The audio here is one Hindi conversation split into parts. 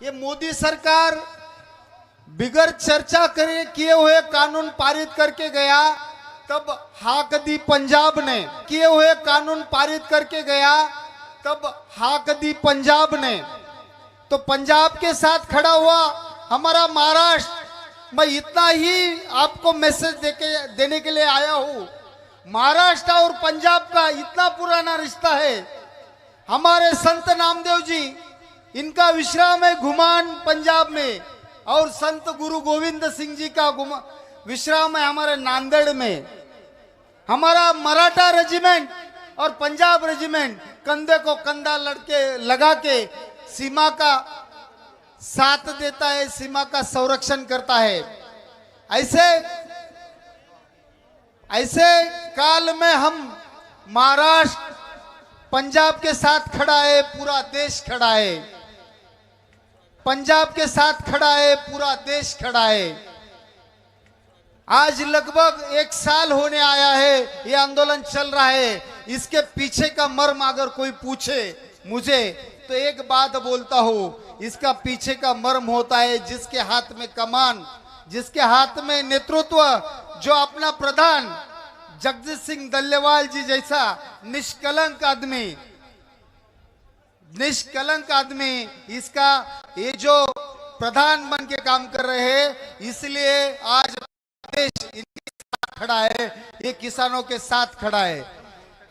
ये मोदी सरकार बिगर चर्चा करे किए हुए कानून पारित करके गया, तब हाक दी पंजाब ने किए हुए कानून पारित करके गया, तब हाक दी पंजाब ने। तो पंजाब के साथ खड़ा हुआ हमारा महाराष्ट्र। मैं इतना ही आपको मैसेज देने के लिए आया हूं। महाराष्ट्र और पंजाब का इतना पुराना रिश्ता है। हमारे संत नामदेव जी, इनका विश्राम है घुमान पंजाब में, और संत गुरु गोविंद सिंह जी का विश्राम है हमारे नांदेड़ में। हमारा मराठा रेजिमेंट और पंजाब रेजिमेंट कंधे को कंधा लगा के सीमा का साथ देता है, सीमा का संरक्षण करता है। ऐसे काल में हम महाराष्ट्र पंजाब के साथ खड़ा है, पूरा देश खड़ा है। पंजाब के साथ खड़ा है, पूरा देश खड़ा है। आज लगभग 1 साल होने आया है, ये आंदोलन चल रहा है। इसके पीछे का मर्म अगर कोई पूछे मुझे, तो एक बात बोलता हूं, इसका पीछे का मर्म होता है जिसके हाथ में कमान, जिसके हाथ में नेतृत्व, जो अपना प्रधान जगजीत सिंह डल्लेवाल जी जैसा निष्कलंक आदमी, इसका ये जो प्रधान बन के काम कर रहे हैं, इसलिए आज देश इनके साथ खड़ा है, ये किसानों के साथ खड़ा है।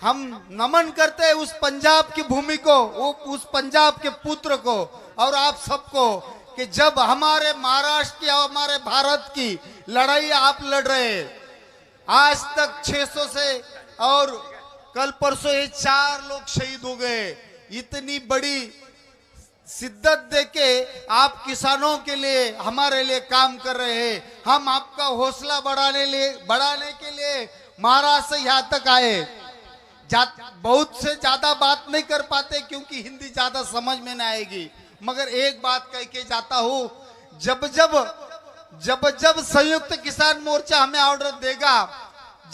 हम नमन करते हैं उस पंजाब की भूमि को, उस पंजाब के पुत्र को और आप सबको, कि जब हमारे महाराष्ट्र की, हमारे भारत की लड़ाई आप लड़ रहे हैं। आज तक 600 से और कल परसों ये 4 लोग शहीद हो गए। इतनी बड़ी शिद्दत देके आप किसानों के लिए, हमारे लिए काम कर रहे हैं। हम आपका हौसला बढ़ाने के लिए महाराष्ट्र से यहाँ तक आए। बहुत से ज्यादा बात नहीं कर पाते क्योंकि हिंदी ज्यादा समझ में नहीं आएगी, मगर एक बात कह के जाता हूं, जब संयुक्त किसान मोर्चा हमें ऑर्डर देगा,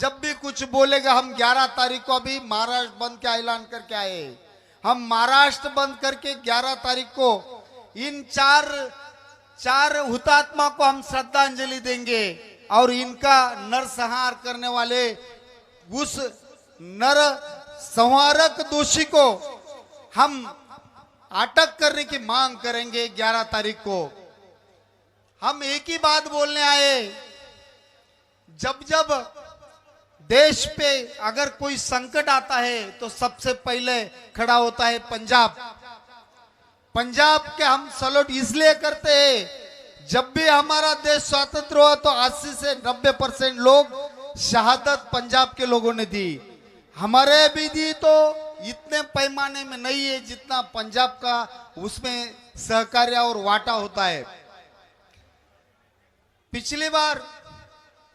जब भी कुछ बोलेगा, हम 11 तारीख को अभी महाराष्ट्र बंद का ऐलान करके आए। हम महाराष्ट्र बंद करके 11 तारीख को इन चार हुतात्मा को हम श्रद्धांजलि देंगे, और इनका नरसंहार करने वाले उस नर संहारक दोषी को हम अटक करने की मांग करेंगे 11 तारीख को। हम एक ही बात बोलने आए, जब देश पे अगर कोई संकट आता है तो सबसे पहले खड़ा होता है पंजाब। पंजाब के हम सल्यूट इसलिए करते हैं, जब भी हमारा देश स्वतंत्र हुआ तो 80 से 90% लोग शहादत पंजाब के लोगों ने दी। हमारे भी दी तो इतने पैमाने में नहीं है जितना पंजाब का उसमें सहकार्य और वाटा होता है। पिछली बार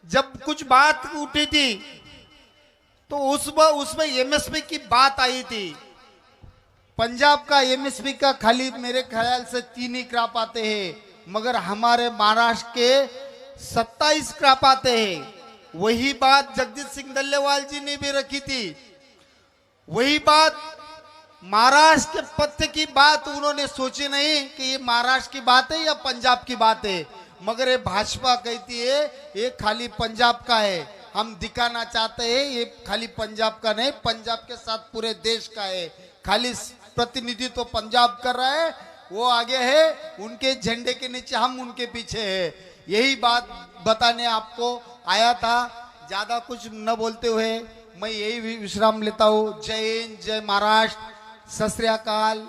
जब कुछ बात उठी थी तो उसमें एमएसपी की बात आई थी। पंजाब का एमएसपी का खाली मेरे ख्याल से 3 ही क्रॉप आते हैं, मगर हमारे महाराष्ट्र के 27 क्रॉप आते हैं। वही बात जगजीत सिंह डल्लेवाल जी ने भी रखी थी। वही बात महाराष्ट्र के पत्ते की बात उन्होंने सोची नहीं कि ये महाराष्ट्र की बात है या पंजाब की बात है, मगर ये भाजपा कहती है ये खाली पंजाब का है। हम दिखाना चाहते हैं ये खाली पंजाब का नहीं, पंजाब के साथ पूरे देश का है। खाली प्रतिनिधित्व तो पंजाब कर रहा है, वो आगे है, उनके झंडे के नीचे, हम उनके पीछे है। यही बात बताने आपको आया था। ज्यादा कुछ न बोलते हुए मैं यही विश्राम लेता हूँ। जय हिंद, जय महाराष्ट्र, सत श्री अकाल।